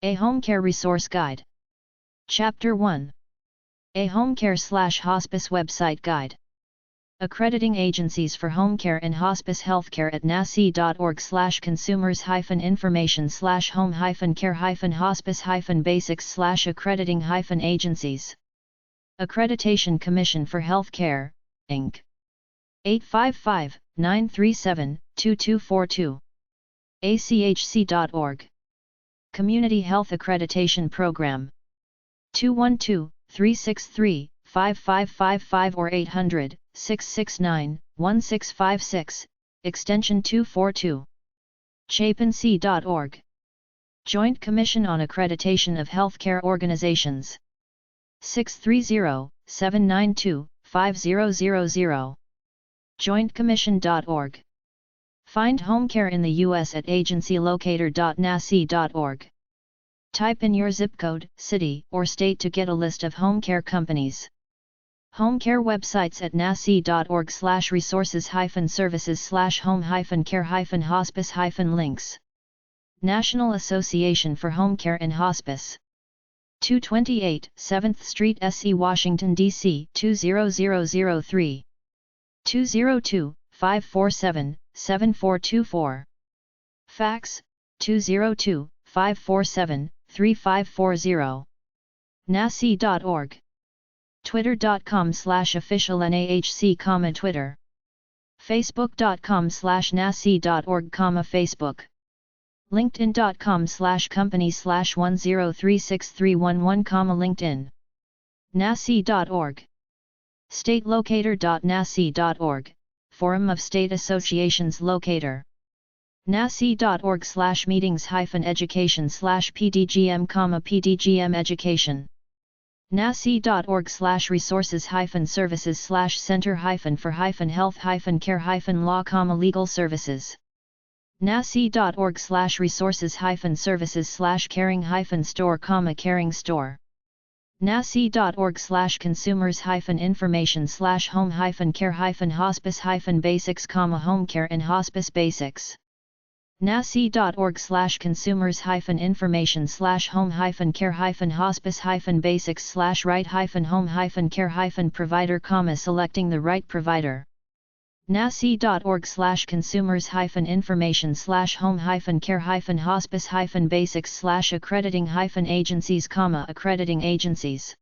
A Homecare Resource Guide. Chapter 1. A Homecare/Hospice Website Guide. Accrediting agencies for home care and hospice healthcare at nasi.org/consumers-information/home-care-hospice-basics/accrediting-agencies. Accreditation Commission for Healthcare, Inc. 855-937-2242. achc.org. Community Health Accreditation Program. 212-363-5555 or 800-669-1656, extension 242. chapenc.org. Joint Commission on Accreditation of Healthcare Organizations. 630-792-5000. jointcommission.org. Find home care in the U.S. at agencylocator.nasi.org. Type in your zip code, city, or state to get a list of home care companies. Home care websites at nasi.org/resources-services/home-care-hospice-links. National Association for Home Care and Hospice. 228 7th Street, SE, Washington, D.C. 20003. 202-547-7424. Fax, 202-547-3540. nasi.org. Twitter.com/officialnahc, Twitter. Facebook.com/nasi.org, Facebook. LinkedIn.com/company/10363111, LinkedIn. nasi.org. Statelocator.nasi.org, Forum of State Associations Locator. nasi.org/meetings-education/pdgm, pdgm education. nasi.org/resources-services/center-for-health-care-law, legal services. nasi.org/resources-services/caring-store, caring store. nasi.org/consumers-information/home-care-hospice-basics, home care and hospice basics. nasi.org/consumers-information/home-care-hospice-basics/right-home-care-provider, selecting the right provider. nasi.org/consumers-information/home-care-hospice-basics/accrediting-agencies, accrediting agencies.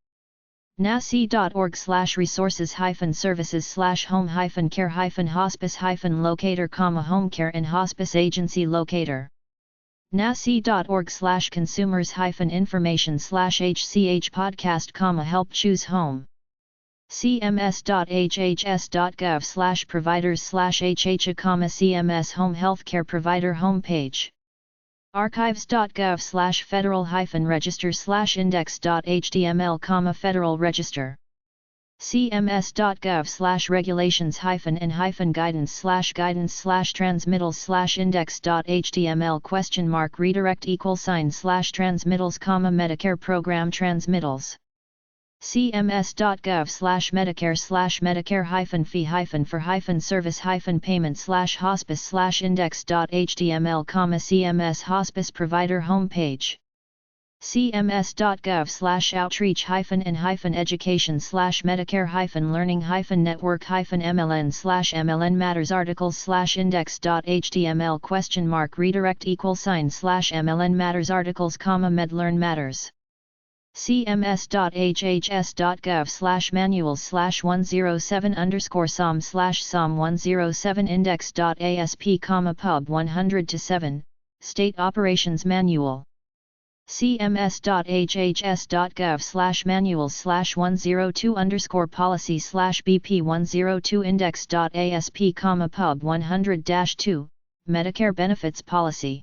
nasi.org/resources-services/home-care-hospice-locator, home care and hospice agency locator. nasi.org/consumers-information/hch podcast, help choose home. cms.hhs.gov/providers/hh, CMS Home Healthcare Provider homepage. archives.gov/federal-register/index.html, Federal Register. cms.gov/regulations-and-guidance/transmittals/index.html $redirect=transmittals, Medicare Program transmittals. cms.gov/medicare/fee-for-service-payment/hospice/index.html, CMS Hospice Provider homepage. cms.gov/outreach-and-education/medicare-learning-network-mln/MLN Matters articles/index.html $redirect=MLN Matters articles, MedLearn Matters. cms.hhs.gov/manuals/107_SOM/SOM107 index.asp, pub 100-7, State Operations Manual. cms.hhs.gov/manuals/102_policy/BP102 index.asp, pub 100-2, Medicare Benefits Policy.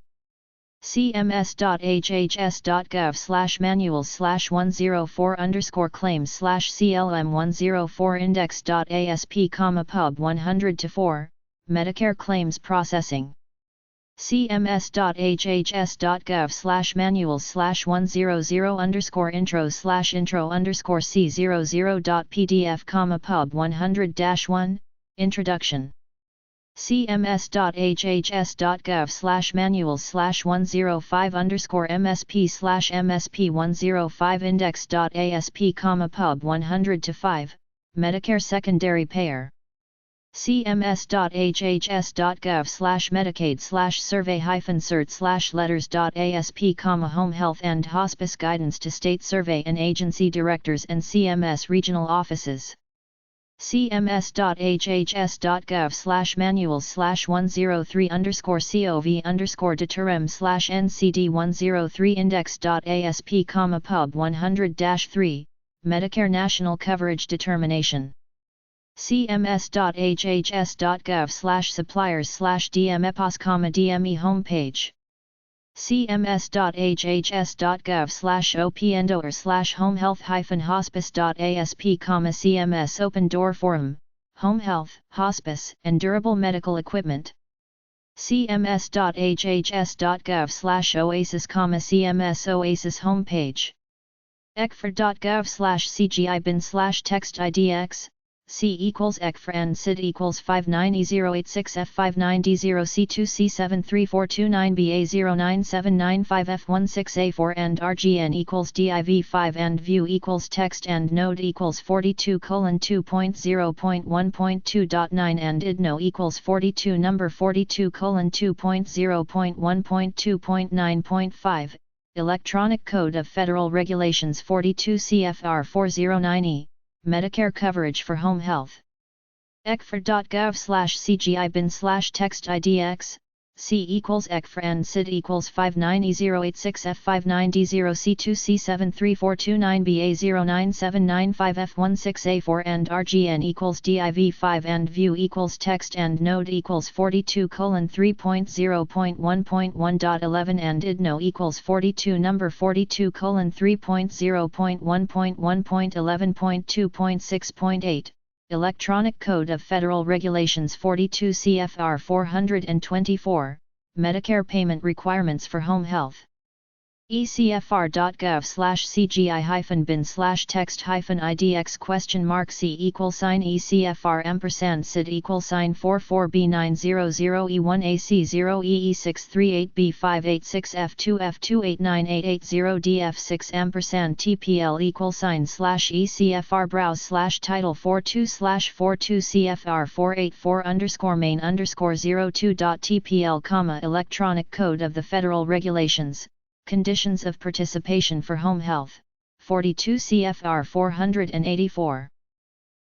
cms.hhs.gov/manuals/104_claims/CLM104 index.asp, pub 100-4, Medicare Claims Processing. cms.hhs.gov/manuals/100_intros/intro_c00.pdf, pub 100-1, Introduction. cms.hhs.gov/manuals/105_MSP/MSP105index.asp, Medicare secondary payer. cms.hhs.gov/medicaid/survey-cert/letters.asp, home health and hospice guidance to state survey and agency directors and CMS regional offices. cms.hhs.gov/manuals/103_cov_determ/ncd103 index.asp, pub 100-3, Medicare national coverage determination. cms.hhs.gov/suppliers/dm-epos, homepage. cms.hhs.gov/opendor/homehealth-hospice.asp, CMS Open Door Forum, Home Health, Hospice and Durable Medical Equipment. cms.hhs.gov/oasis, CMS Oasis homepage. ecfr.gov/cgi-bin/text-idx, C equals ecfr and SID equals 59086F590C2C73429BA097955F16A4 and RGN equals div5 and view equals text and node equals 42:2.0.1.2.9 and idno equals 42 number 42:2.1.2.9.5, Electronic Code of Federal Regulations 42 CFR 409E. Medicare coverage for home health. ecfr.gov/cgi-bin/text-idx, C equals ecfr and SID equals 59086F590C2C73429BA097955F16A4 and RGN equals div5 and view equals text and node equals 42:3.0.1.1.11 and idno equals 42 number 42:3.0.1.1.11.2.6.8. Electronic Code of Federal Regulations 42 CFR 424, Medicare Payment Requirements for Home Health. ecfr.gov/cgi-bin/text-idx C =ECFR &SID $634B9001AC0EE638B586F2F2898880DF6 &TPL =/ECFR browse/title 42/42 CFR 484_main_02.TPL, Electronic Code of the Federal Regulations, Conditions of Participation for Home Health, 42 CFR 484.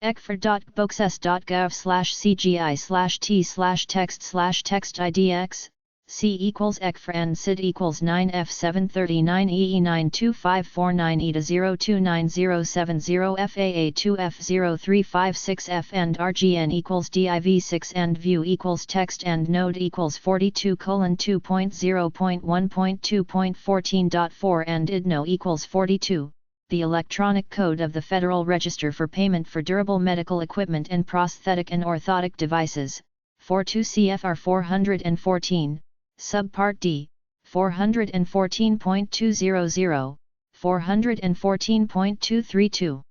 ecfr.gov/cgi/t/text/idx, C equals ecfr and SID equals 9F739EE92549E0297070FAA2F0356F and RGN equals div6 and view equals text and node equals 42:2.0.1.2.14.4 and idno equals 42. The Electronic Code of the Federal Register for Payment for Durable Medical Equipment and Prosthetic and Orthotic Devices, 42 CFR 414, Subpart D, 414.200, 414.232.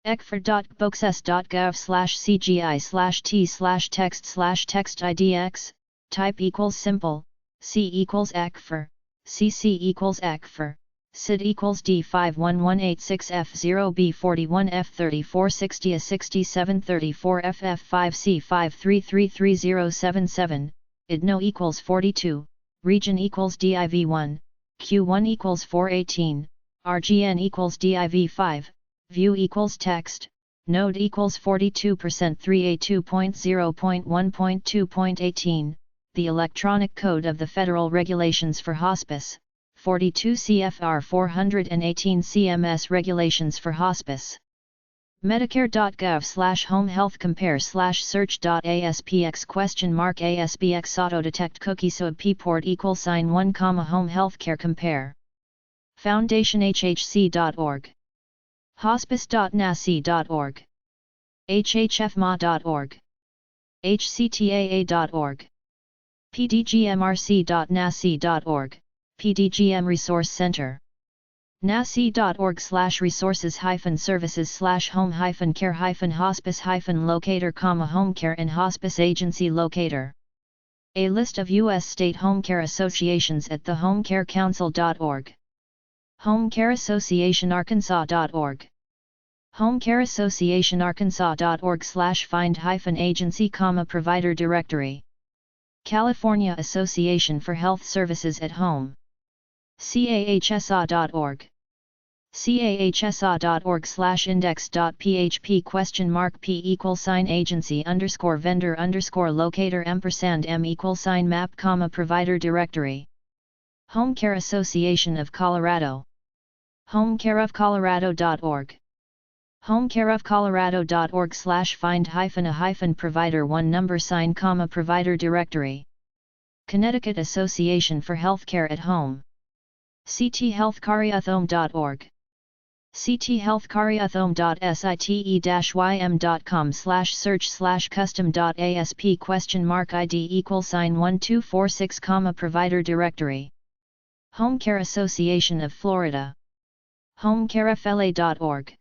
ecfr.bookses.gov/cgi/t/text/idx, type equals simple, C equals ecfr, CC equals ecfr. SID equals D511860F0B41F346734FF5C53333077, IDNO equals 42, region equals div1, Q1 equals 418, RGN equals div5, view equals text, node equals 42% 3A2.0.1.2.18, the Electronic Code of the Federal Regulations for Hospice, 42 CFR 418 CMS Regulations for Hospice. Medicare.gov/home health compare/search.aspx ?ASBX auto detect cookie sub port =1, home healthcare compare. foundationhhc.org, hospice.nasi.org, hhfma.org, hctaa.org, pdgmrc.nasi.org, PDGM Resource Center. nasi.org/resources-services/home-care-hospice-locator, Homecare and Hospice Agency Locator. A list of U.S. state home care associations at the homecarecouncil.org. Homecare Association Arkansas.org. Homecare Association Arkansas.org/find-agency, provider directory. California Association for Health Services at Home. CAHSA.org. CAHSA.org/index.php?p=vendor_locator&map, provider directory. Homecare Association of Colorado. homecareofcolorado.org. homecareofcolorado.org/find-provider one number sign, provider directory. Connecticut Association for Healthcare at Home. cthealthcareathome.org. cthealthcareathome.site-ym.com/search/custom.asp?id=1246, provider directory. Homecare Association of Florida. homecarefla.org.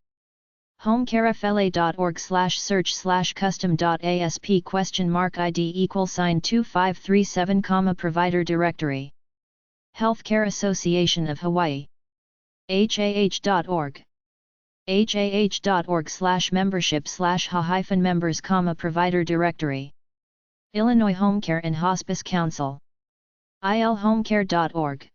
homecarefla.org/search/custom.asp?id=2537, provider directory. Healthcare Association of Hawaii. HAH.org. hah.org/membership/ha-members, provider directory. Illinois Homecare and Hospice Council. ilhomecare.org.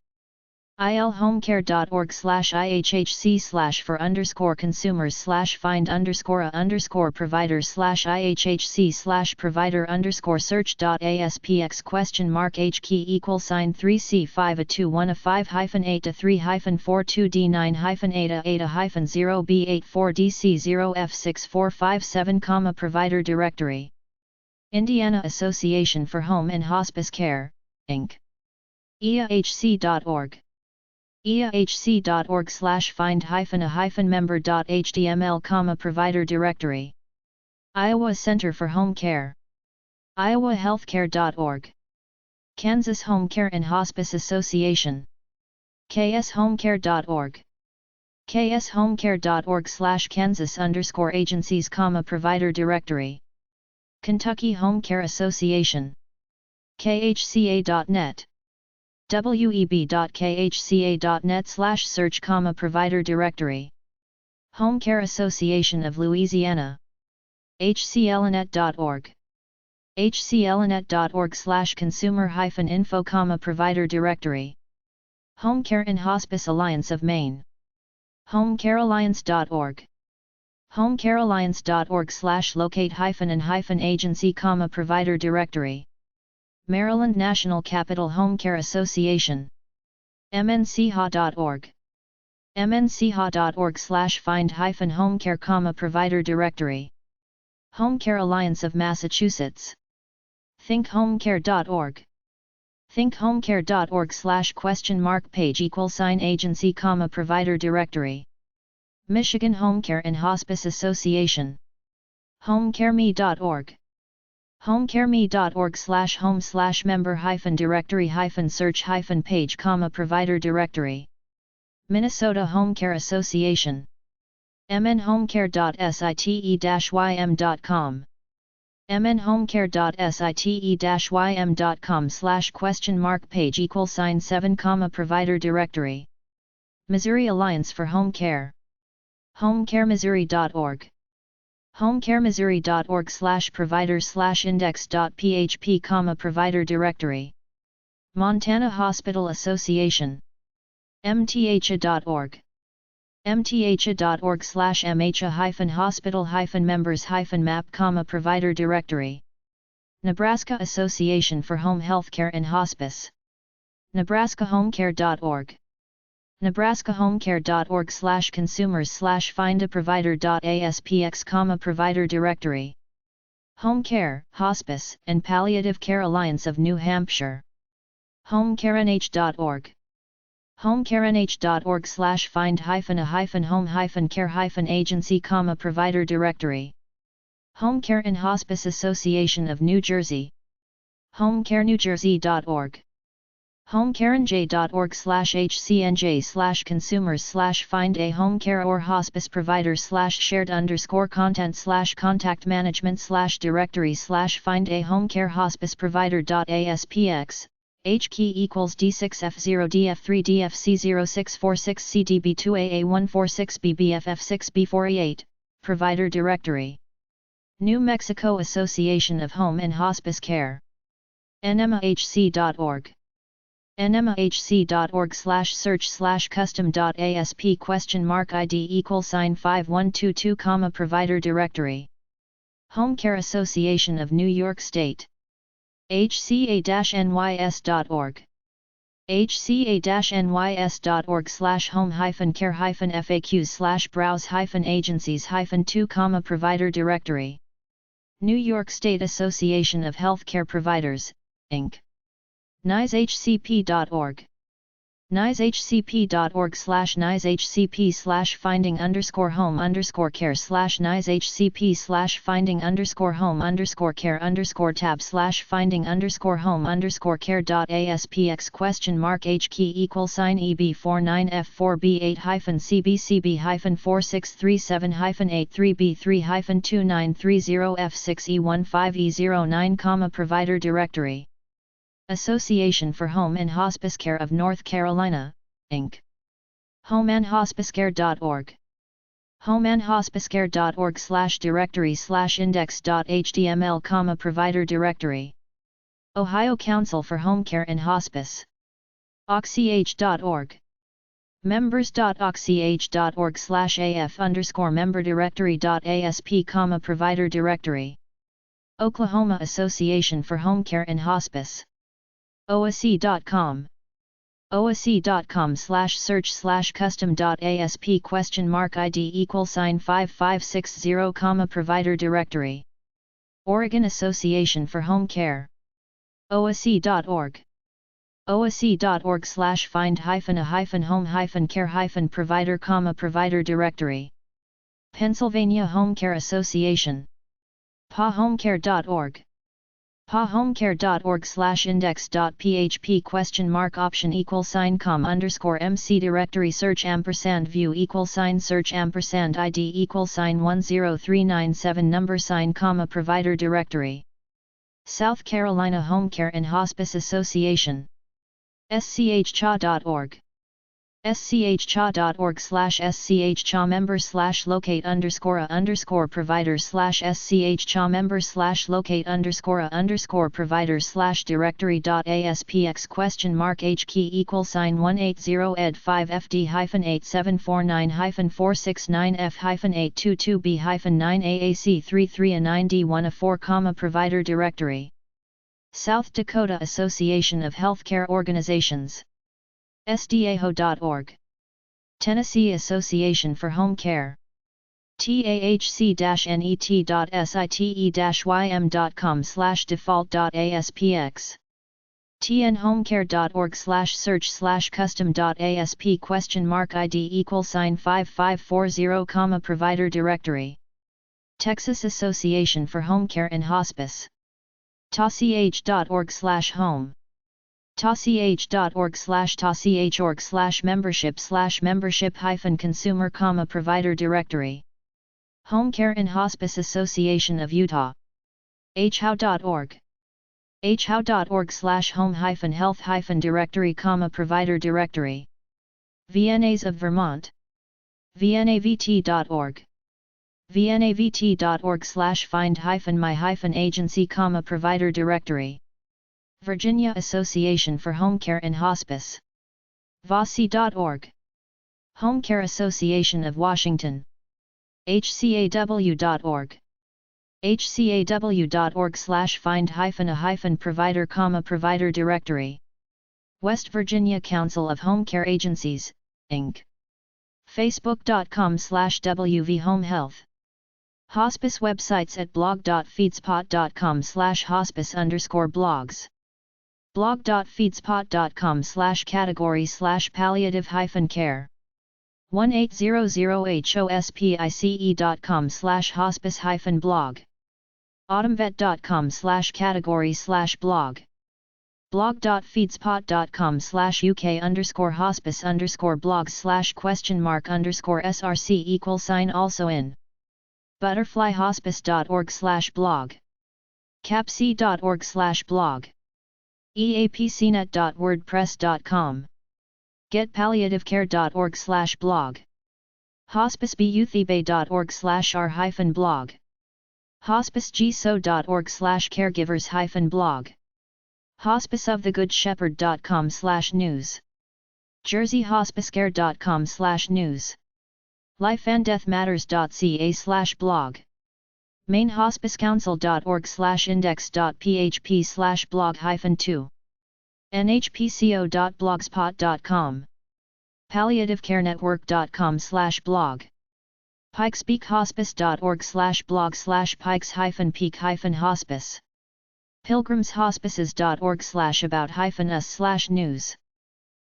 ilhomecare.org/ihhc/for_provider/IHHC/provider_search.asp?x?mark HQ=3C5 a 215-8-3-4D9-8-0B84DC0F6457, provider directory. Indiana Association for Home and Hospice Care, IAHC.org. IAHC.org/find-a-member.html, provider directory. Iowa Center for Home Care. iowahealthcare.org. Kansas Homecare and Hospice Association. kshomecare.org. kshomecare.org/Kansas_agencies, provider directory. Kentucky Homecare Association. khca.net. web.khca.net/search, provider directory. Homecare Association of Louisiana. hclnet.org. hclnet.org/consumer-info, provider directory. Homecare and Hospice Alliance of Maine. homecarealliance.org. homecarealliance.org/locate-and-agency, provider directory. Maryland National Capital Homecare Association. mncha.org. mncha.org/find-homecare, provider directory. Homecare Alliance of Massachusetts. thinkhomecare.org. thinkhomecare.org/?page=agency, provider directory. Michigan Homecare and Hospice Association. homecareme.org. homecareme.org/home/member-directory-search-page, provider directory. Minnesota Homecare Association. mnhomecare.site-ym.com. mnhomecare.site-ym.com/?page=7, provider directory. Missouri Alliance for Home Care. homecaremissouri.org. homecaremissouri.org/provider/index.php, provider directory. Montana Hospital Association. mtha.org. mtha.org/mha-hospital-members-map, provider directory. Nebraska Association for Home Healthcare and Hospice. nebraskahomecare.org. nebraskahomecare.org/consumers/findaprovider.aspx, provider directory. Home Care, Hospice, and Palliative Care Alliance of New Hampshire. homecarenh.org. homecarenh.org/find-a-home-care-agency, provider directory. Homecare and Hospice Association of New Jersey. homecarenewjersey.org. homecarenj.org/hcnj/consumers/find a home care or hospice provider/shared_content/contact management/directory/find a home care hospice provider.aspx, H key equals D6F0 DF3 DFC0646 CDB2AA146 BBFF6B4A8, Provider Directory. New Mexico Association of Home and Hospice Care. nmahc.org. nmahc.org/search/custom.asp?ID 5122, Provider Directory. Home Care Association of New York State. hca-nys.org. hca-nys.org/home-care-faqs/browse-agencies-2, Provider Directory. New York State Association of Healthcare Providers, Inc. nyshcp.org. nyshcp.org/nyshcp/finding_home_care/nyshcp/finding_home_care.aspx $HKE=EB49F4B8-CBCB-4637-83B3-2930F6E15E09, Provider Directory. Association for Home and Hospice Care of North Carolina, Inc. homeandhospicecare.org. homeandhospicecare.org/directory/index.html, Provider Directory. Ohio Council for Home Care and Hospice. och.org. members.och.org/af_member-directory.asp, Provider Directory. Oklahoma Association for Home Care and Hospice. OAC.com. OAC.com/search/custom.asp?ID =5560, Provider Directory. Oregon Association for Home Care. OAC.org. OAC.org/find-a-home-care-provider, Provider Directory. Pennsylvania Home Care Association. PAHomecare.org. PAHomecare.org/index.php?option=com_MC directory search &view =search &ID =10397 number sign, Provider Directory. South Carolina Home Care and Hospice Association. schcha.org. schcha.org/schcha member/locate_a_provider/schcha member/locate_provider/directory.aspx $#HKE=180F5FD-8749-469F-822B-9AAC33A9D1A4, Provider Directory. South Dakota Association of Healthcare Organizations. SDAHO.org. Tennessee Association for Home Care. tahc-net-ym.com/default.aspx. tnhomecare.org/search/custom.asp?ID $5540, Provider Directory. Texas Association for Home Care and Hospice. tahch.org/home. tahch.org/membership/consumer, Provider Directory. Home Care and Hospice Association of Utah. how.org. how.org/home-health-directory, Provider Directory. VNAs of Vermont. vnavt.org. vnavt.org/find-my-agency, Provider Directory. Virginia Association for Home Care and Hospice. vasi.org. Home Care Association of Washington. hcaw.org. hcaw.org/find-a-provider, Provider Directory. West Virginia Council of Home Care Agencies, Inc. facebook.com/wvhomehealth. Hospice websites at blog.feedspot.com/hospice_blogs. blog.feedspot.com/category/palliative-care. 1800hospice.com/blog. autumnvet.com/category/blog. blog.feedspot.com/uk_hospice_blogs/question mark_src also in butterflyhospice.org/blog capc.org/blog eapcnet.wordpress.com getpalliativecare.org/blog hospicebuthibae.org/r-blog hospicegso.org/caregivers-blog hospiceofthegood-shepherd.com/news jerseyhospicecare.com/news lifeanddeathmatters.ca/blog mainhospicecouncil.org/index.php/blog-2 nhpco.blogspot.com palliativecarenetwork.com/blog pikespeakhospice.org/blog/pikes-peak-hospice pilgrimshospices.org/about-us/news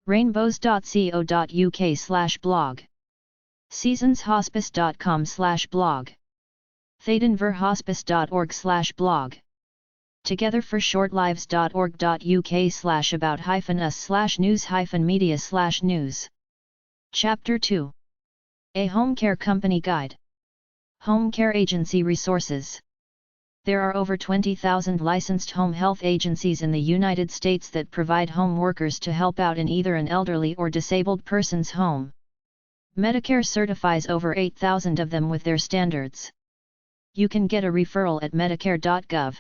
rainbows.co.uk/blog seasonshospice.com/blog thadenverhospice.org/blog togetherforshortlives.org.uk/about-us/news-media/news Chapter 2 A Home Care Company Guide. Home Care Agency Resources. There are over 20,000 licensed home health agencies in the United States that provide home workers to help out in either an elderly or disabled person's home. Medicare certifies over 8,000 of them with their standards. You can get a referral at medicare.gov.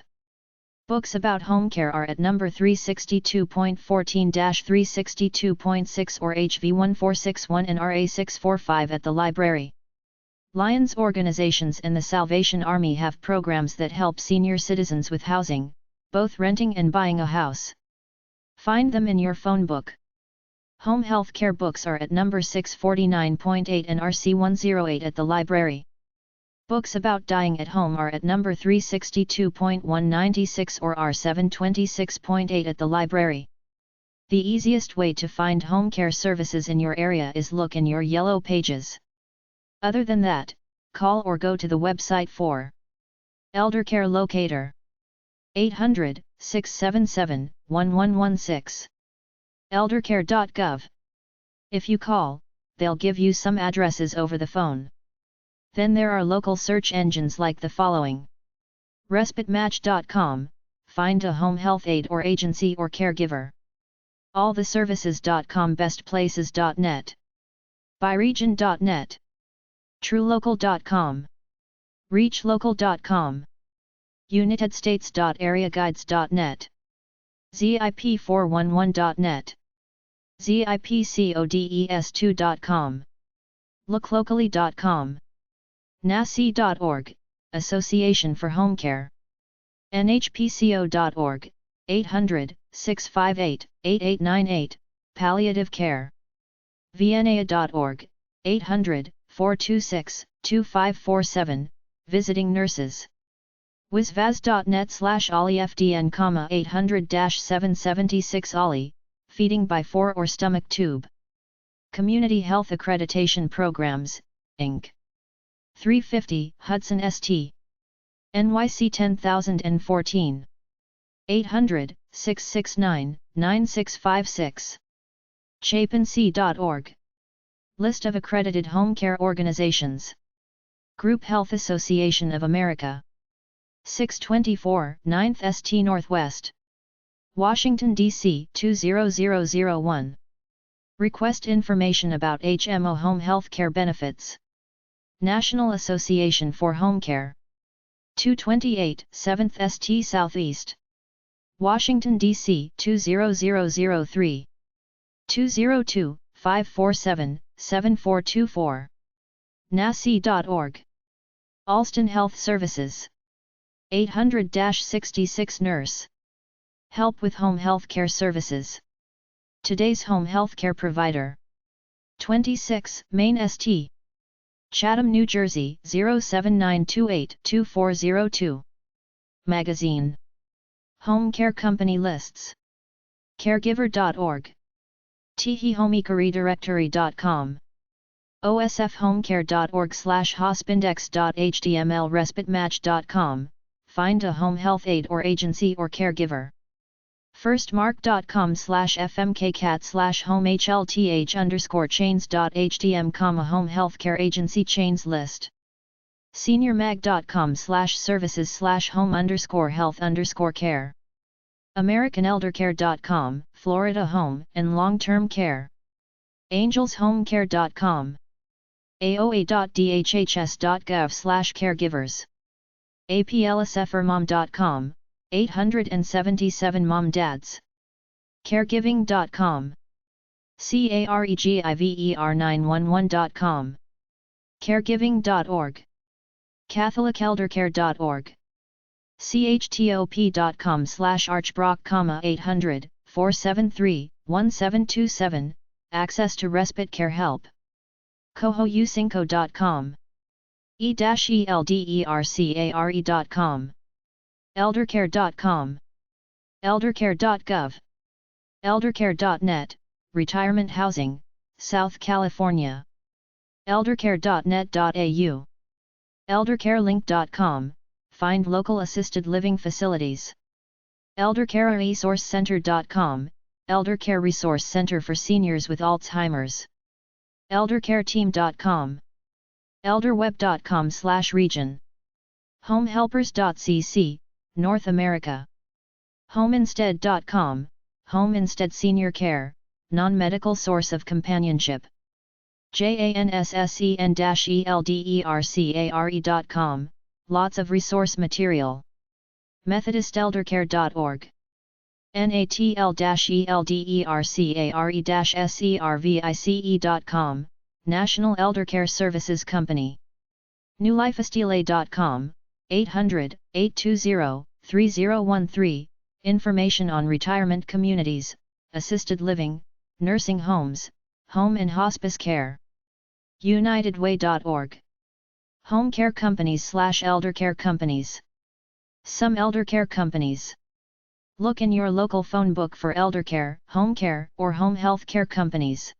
Books about home care are at number 362.14-362.6 or HV1461 and RA645 at the library. Lions organizations and the Salvation Army have programs that help senior citizens with housing, both renting and buying a house. Find them in your phone book. Home health care books are at number 649.8 and RC108 at the library. Books about dying at home are at number 362.196 or R726.8 at the library. The easiest way to find home care services in your area is look in your yellow pages. Other than that, call or go to the website for Eldercare Locator 800-677-1116 eldercare.gov. If you call, they'll give you some addresses over the phone. Then there are local search engines like the following: RespiteMatch.com, find a home health aide or agency or caregiver. AllTheServices.com, BestPlaces.net, ByRegion.net, TrueLocal.com, ReachLocal.com, UnitedStates.AreaGuides.net, ZIP411.net, ZIPCODES2.com, LookLocally.com, NACI.org, Association for Home Care, NHPCO.org, 800-658-8898, Palliative Care, VNA.org, 800-426-2547, Visiting Nurses, WizVaz.net/OllyFDN, 800-776 Ollie, Feeding by 4 or Stomach Tube. Community Health Accreditation Programs, Inc. 350 Hudson St. NYC 10014. 800-669-9656. ChapinC.org. List of accredited home care organizations. Group Health Association of America. 624 9th St. Northwest, Washington, D.C. 20001. Request information about HMO home health care benefits. National Association for Home Care. 228 7th St. Southeast, Washington, D.C. 20003. 202-547-7424. NACI.org. Alston Health Services. 800-66 Nurse. Help with home health care services. Today's home health care provider. 26 Main St. Chatham, New Jersey 07928-2402. Magazine. Home Care Company Lists. Caregiver.org. TeeHeeHomeCareDirectory.com. osfhomecare.org/hospindex.html. RespiteMatch.com. Find a home health aide or agency or caregiver. firstmark.com/fmkcat/homehlth_chains.htm, home healthcare agency chains list. seniormag.com/services/home_health_care. americaneldercare.com, Florida home and long-term care. angelshomecare.com. aoa.dhs.gov/caregivers. aplsfrmom.com, 877 mom dads. caregiving.com. caregiver911.com. caregiving.org. catholiceldercare.org. chtop.com/archbrock, 800-473-1727, access to respite care help. cohousingco.com. e-eldercare.com. eldercare.com. eldercare.gov. eldercare.net, retirement housing, South California. eldercare.net.au. eldercarelink.com, find local assisted living facilities. eldercareresourcecenter.com, eldercare resource center for seniors with Alzheimer's. eldercareteam.com. elderweb.com/region. homehelpers.cc, North America. homeinstead.com, Home Instead Senior Care, non-medical source of companionship. janssen-eldercare.com, lots of resource material. methodisteldercare.org. natl-eldercare-service.com, National Eldercare Services Company. newlifeestile.com, 800-820-3013, information on retirement communities, assisted living, nursing homes, home and hospice care. unitedway.org. Homecare companies/eldercare companies. Some eldercare companies. Look in your local phone book for eldercare, homecare, or home health care companies.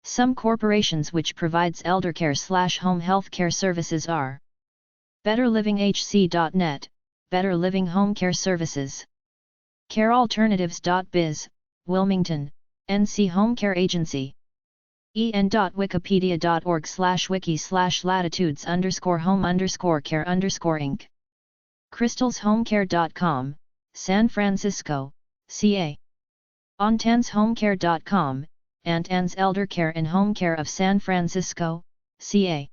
Some corporations which provides eldercare/home health care services are betterlivinghc.net, Better Living Home Care Services. carealternatives.biz, Wilmington, NC Home Care Agency. en.wikipedia.org/wiki/latitudes_home_care_inc. crystalshomecare.com, San Francisco, CA. ontanshomecare.com, Aunt Anne's Eldercare and Home Care of San Francisco, CA.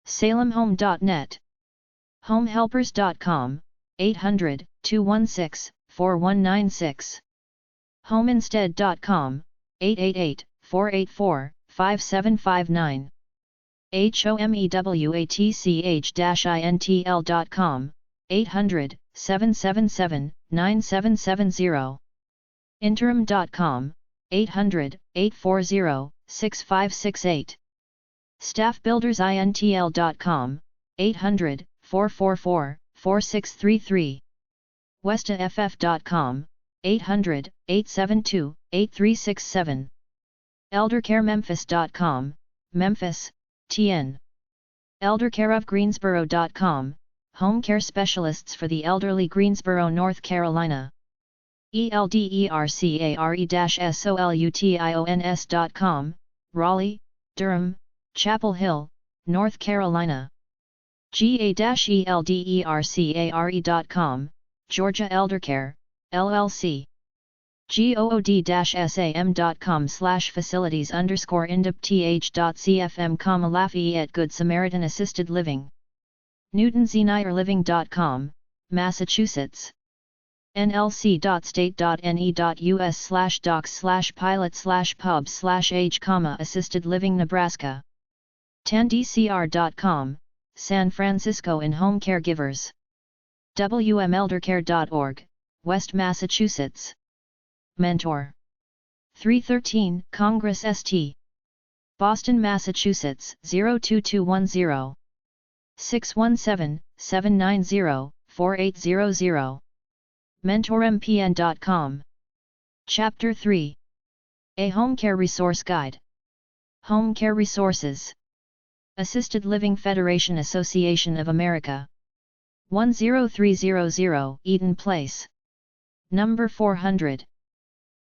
salemhome.net. homehelpers.com, 800-216-4196. homeinstead.com, 888-484-5759. homewatch-intl.com, 800-777-9770. interim.com, 800-840-6568. staffbuildersintl.com, 800-444-4633. westaff.com, 800-872-8367. eldercarememphis.com, Memphis, TN. eldercareofgreensboro.com, home care specialists for the elderly, Greensboro, North Carolina. eldercare-solutions.com, Raleigh, Durham, Chapel Hill, North Carolina. ga-eldercare.com, Georgia Eldercare, LLC. good-facilities_indep.cfm, Lafayette Good Samaritan Assisted Living. newtonzenierliving.com, Massachusetts. nlc.state.ne.us/docs/pilot/pub/age, Assisted Living Nebraska. tandcr.com, San Francisco in Home Caregivers. wmeldercare.org, West Massachusetts. Mentor. 313 Congress St. Boston, Massachusetts 02210. 617-790-4800. mentormpn.com. Chapter 3. A Home Care Resource Guide. Home Care Resources. Assisted Living Federation Association of America. 10300 Eden Place. Number 400.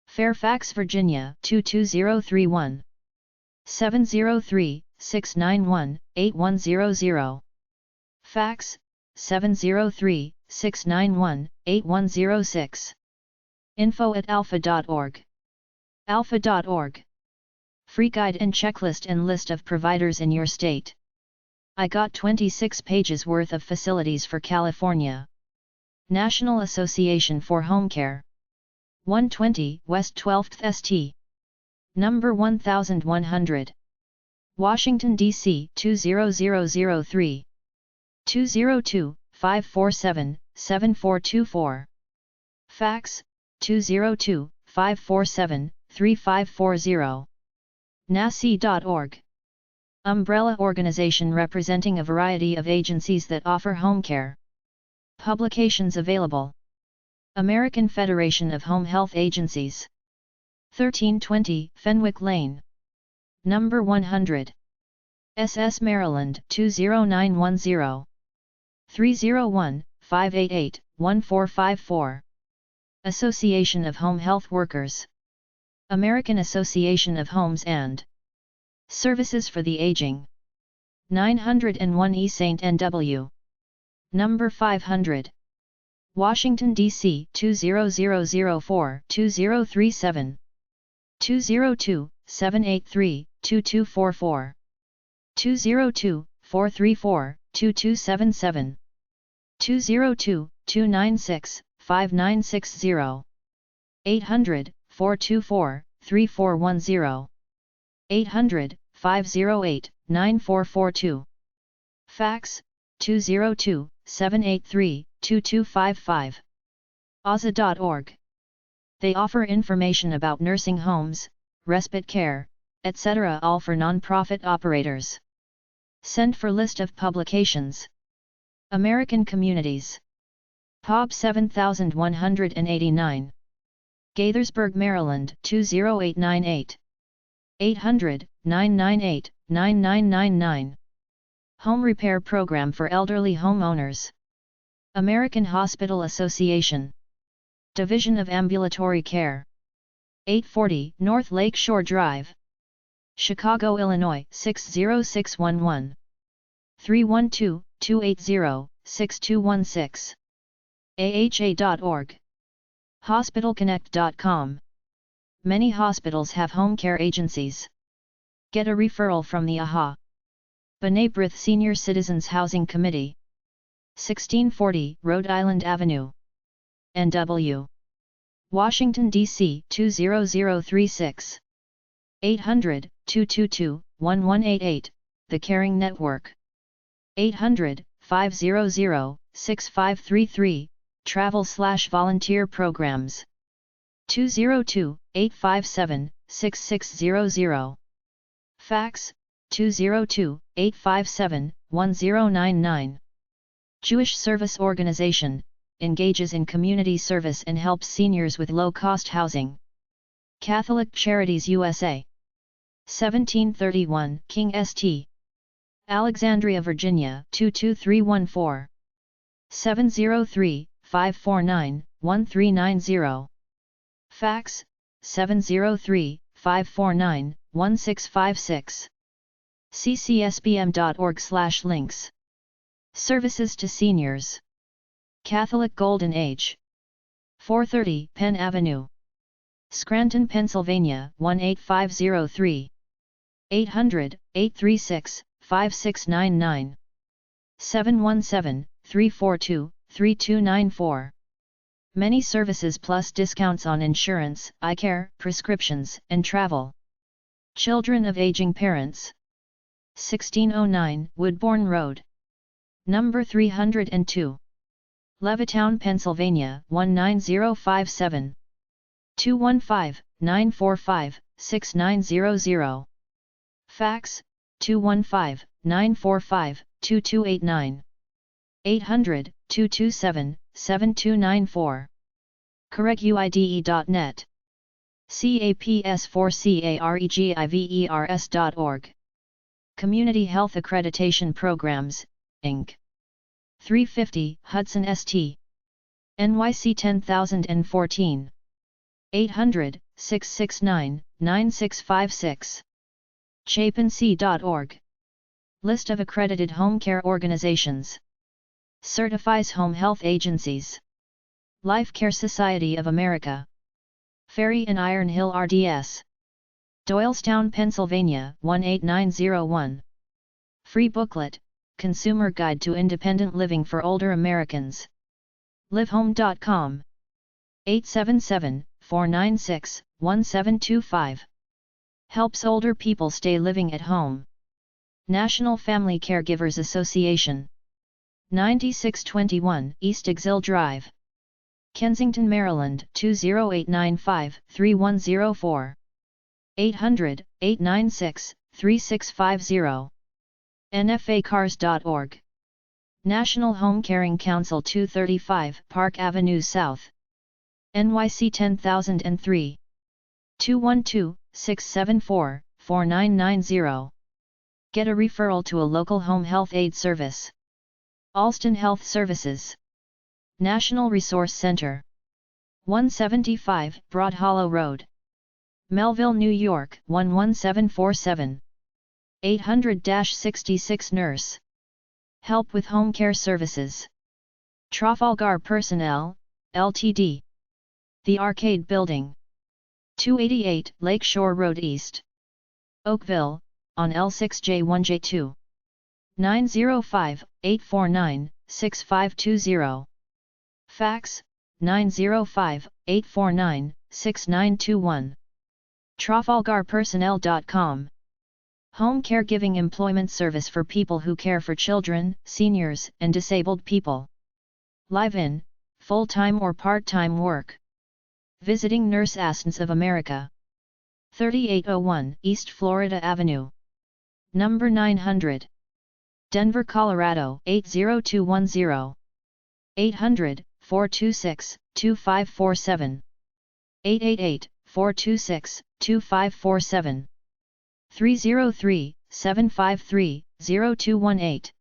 Fairfax, Virginia 22031. 703-691-8100. Fax, 703-691-8106. info@alpha.org. alpha.org. Free guide and checklist and list of providers in your state. I got 26 pages worth of facilities for California. National Association for Homecare. 120 West 12th St. Number 1100. Washington, D.C. 20003. 202-547-7424. Fax, 202-547-3540. NACI.org. Umbrella organization representing a variety of agencies that offer home care. Publications available. American Federation of Home Health Agencies. 1320 Fenwick Lane. Number 100. SS Maryland 20910. 301-588-1454. Association of Home Health Workers. American Association of Homes and Services for the Aging. 901 E St. N.W. Number 500. Washington, D.C. 20004-2037. 202-783-2244. 202-434-2277. 202-296-5960. 800-424-3410. 800-508-9442. Fax, 202-783-2255. AZA.org. They offer information about nursing homes, respite care, etc., all for non-profit operators. Send for list of publications. American Communities. POB 7189. Gaithersburg, Maryland 20898. 800-998-9999. Home Repair Program for Elderly Homeowners. American Hospital Association. Division of Ambulatory Care. 840 North Lake Shore Drive. Chicago, Illinois 60611. 312-280-6216. AHA.org. HospitalConnect.com. Many hospitals have home care agencies. Get a referral from the AHA. B'nai B'rith Senior Citizens Housing Committee. 1640 Rhode Island Avenue. NW. Washington, D.C. 20036. 800-222-1188, The Caring Network. 800-500-6533, Travel/Volunteer Programs. 202-857-6600. Fax, 202-857-1099. Jewish Service Organization, engages in community service and helps seniors with low-cost housing. Catholic Charities USA. 1731 King St. Alexandria, Virginia 22314. 703-549-1390. Fax, 703-549-1656. ccsbm.org/links. Services to Seniors. Catholic Golden Age. 430 Penn Avenue. Scranton, Pennsylvania 18503. 800-836-5699. 717-342-3294. Many services plus discounts on insurance, eye care, prescriptions, and travel. Children of Aging Parents. 1609 Woodbourne Road. Number 302. Levittown, Pennsylvania 19057. 215-945-6900. Fax, 215-945-2289. 800-227-7294. correguide.net. CAPS4CAREGIVERS.org. Community Health Accreditation Programs, Inc. 350 Hudson St. NYC 10014. 800-669-9656. chapinc.org. List of accredited home care organizations. Certifies home health agencies. Life Care Society of America. Ferry and Iron Hill RDS. Doylestown, Pennsylvania 18901. Free booklet, Consumer Guide to Independent Living for Older Americans. livehome.com. 877-496-1725. Helps older people stay living at home. National Family Caregivers Association. 9621 East Exile Drive, Kensington, Maryland 20895-3104. 800-896-3650. nfacars.org. National Home Caring Council 235 Park Avenue South, NYC 10003. 212-674-4990. Get a referral to a local home health aid service. Alston Health Services. National Resource Center. 175 Broad Hollow Road, Melville, New York 11747. 800-66 Nurse. Help with home care services. Trafalgar Personnel, Ltd. The Arcade Building. 288 Lakeshore Road East, Oakville, on L6J1J2. 905-849-6520. Fax, 905-849-6921. TrafalgarPersonnel.com. Home caregiving employment service for people who care for children, seniors, and disabled people. Live-in, full-time or part-time work. Visiting Nurse Assistants of America. 3801 East Florida Avenue, Number 900. Denver, Colorado 80210. 800-426-2547. 888-426-2547. 303-753-0218.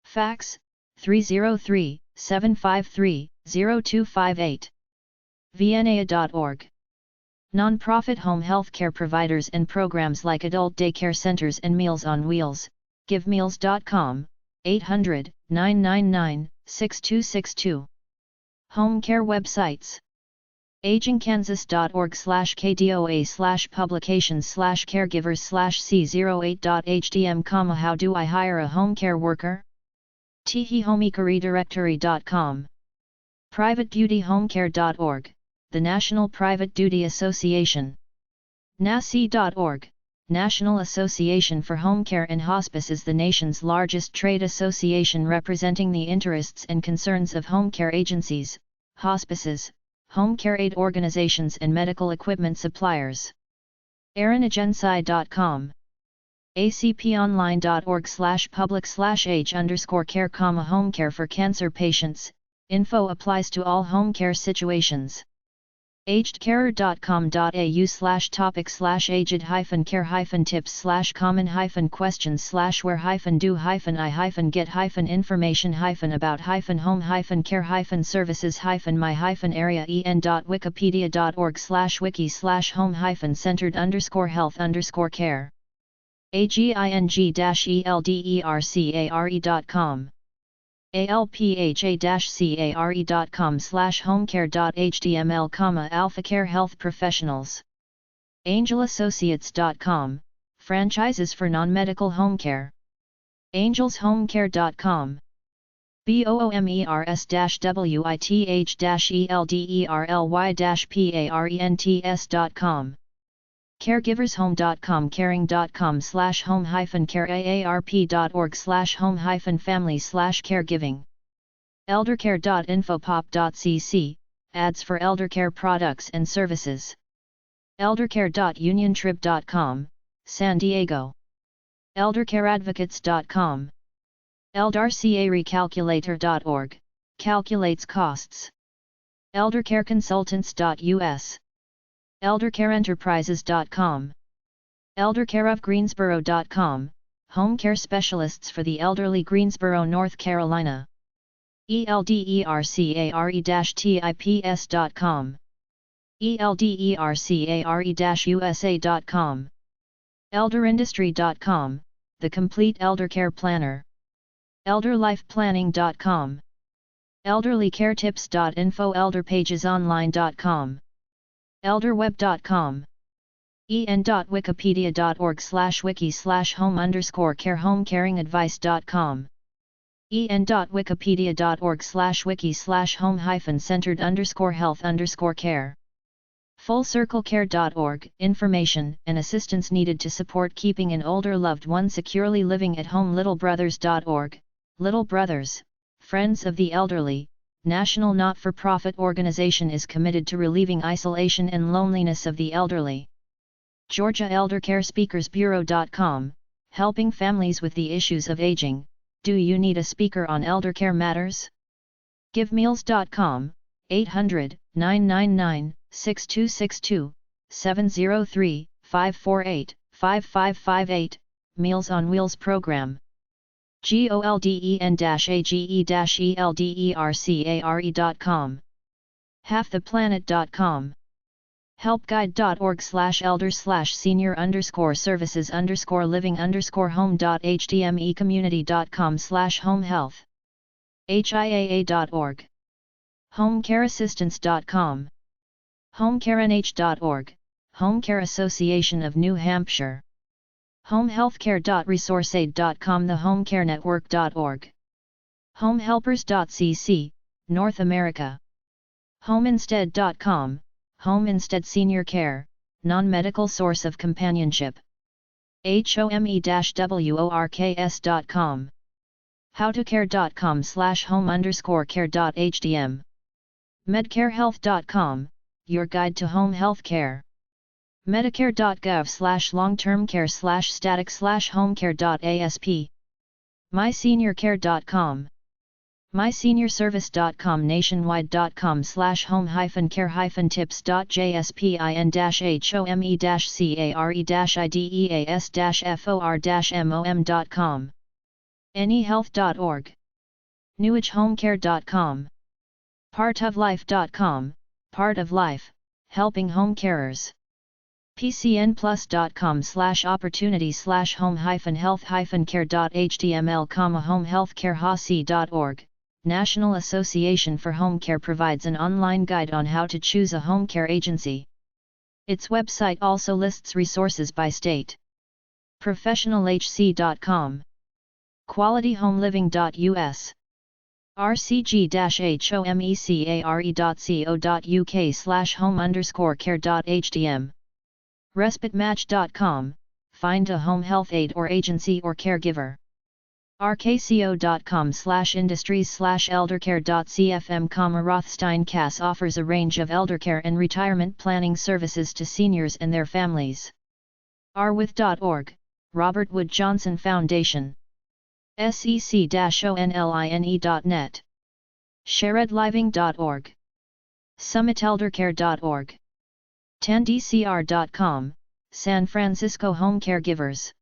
Fax, 303-753-0258. VNA.org. Non-profit home health care providers and programs like adult daycare centers and Meals on Wheels. GiveMeals.com, 800-999-6262. Home care websites. agingkansas.org/kdoa/publications/caregivers/c08.hdm, How do I hire a home care worker? teehomecare.directory.com. privatedutyhomecare.org, the National Private Duty Association. NACI.org, National Association for Home Care and Hospice, is the nation's largest trade association representing the interests and concerns of home care agencies, hospices, home care aid organizations and medical equipment suppliers. AaronAgency.com. acponline.org/public/age_care, home care for cancer patients. Info applies to all home care situations. aged-hyphen-care-hyphen-tips/common-question/where-do-I-get-home-hyphen-care-hyphen-services-my-area-en.wikipedia.org/wiki/home-centered_health_care. alpha-care.html, AlphaCare Health Professionals. AngelAssociates.com, franchises for non-medical home care. AngelsHomeCare.com. BOOMERS-withELDERLY-PARENTS.com. CaregiversHome.com, caring.com/home-care, aarp.org/home-family/caregiving. eldercare.infopop.cc, ads for eldercare products and services. eldercare.uniontrib.com, San Diego. eldercareadvocates.com. eldercarecalculator.org, calculates costs. eldercareconsultants.us. eldercareenterprises.com. eldercareofgreensboro.com, home care specialists for the elderly, Greensboro, North Carolina. eldercare-tips.com, eldercare-usa.com, elderindustry.com, the complete elder care planner, elderlifeplanning.com, elderlycaretips.info, elderpagesonline.com, elderweb.com, en.wikipedia.org/wiki/home_care, homecaringadvice.com, en.wikipedia.org/wiki/home-centered_health_care, fullcirclecare.org, information and assistance needed to support keeping an older loved one securely living at home. littlebrothers.org, Little Brothers, Friends of the Elderly, national not-for-profit organization, is committed to relieving isolation and loneliness of the elderly. Georgia Eldercare Speakersbureau.com, helping families with the issues of aging. Do you need a speaker on eldercare matters? GiveMeals.com, 800-999-6262, 703-548-5558, Meals on Wheels program. golden-age-eldercare.com, halftheplanet.com, helpguide.org/elder/senior_services_living_home.htm, ecommunity.com/homehealth, hiaa.org, homecareassistance.com, homecarenh.org, Home Care Association of New Hampshire, homehealthcare.resourceaid.com, the homecarenetwork.org, homehelpers.cc, North America, homeinstead.com, Home Instead Senior Care, non-medical source of companionship, home-works.com, howtocare.com/home_care.htm, medcarehealth.com, your guide to home health care, medicare.gov/long-term care/static/homecare.asp, myseniorcare.com, myseniorservice.com, nationwide.com/home-care-tips.jsp-care-ideas-for-mom.com, anyhealth.org, newagehomecare.com, partoflife.com, Part of Life, helping home carers, pcn+.com/opportunity/home-health-care.html, homehealthcarehasi.org, National Association for Home Care provides an online guide on how to choose a home care agency. Its website also lists resources by state. professionalhc.com, qualityhomeliving.us, rcg-homecare.co.uk/home_care.htm, respitematch.com, find a home health aide or agency or caregiver, rkco.com/industries/eldercare.cfm, Rothstein Cass offers a range of eldercare and retirement planning services to seniors and their families, rwith.org, Robert Wood Johnson Foundation, sec-online.net, sharedliving.org, summiteldercare.org, tandcr.com, San Francisco Home Caregivers,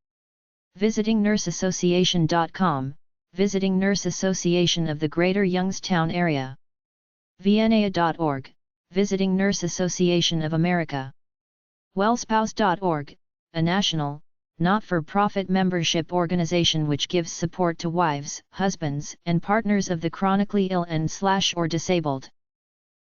visitingnurseassociation.com, Visiting Nurse Association of the Greater Youngstown Area, vna.org, Visiting Nurse Association of America, wellspouse.org, a national, not-for-profit membership organization which gives support to wives, husbands, and partners of the chronically ill and/or disabled.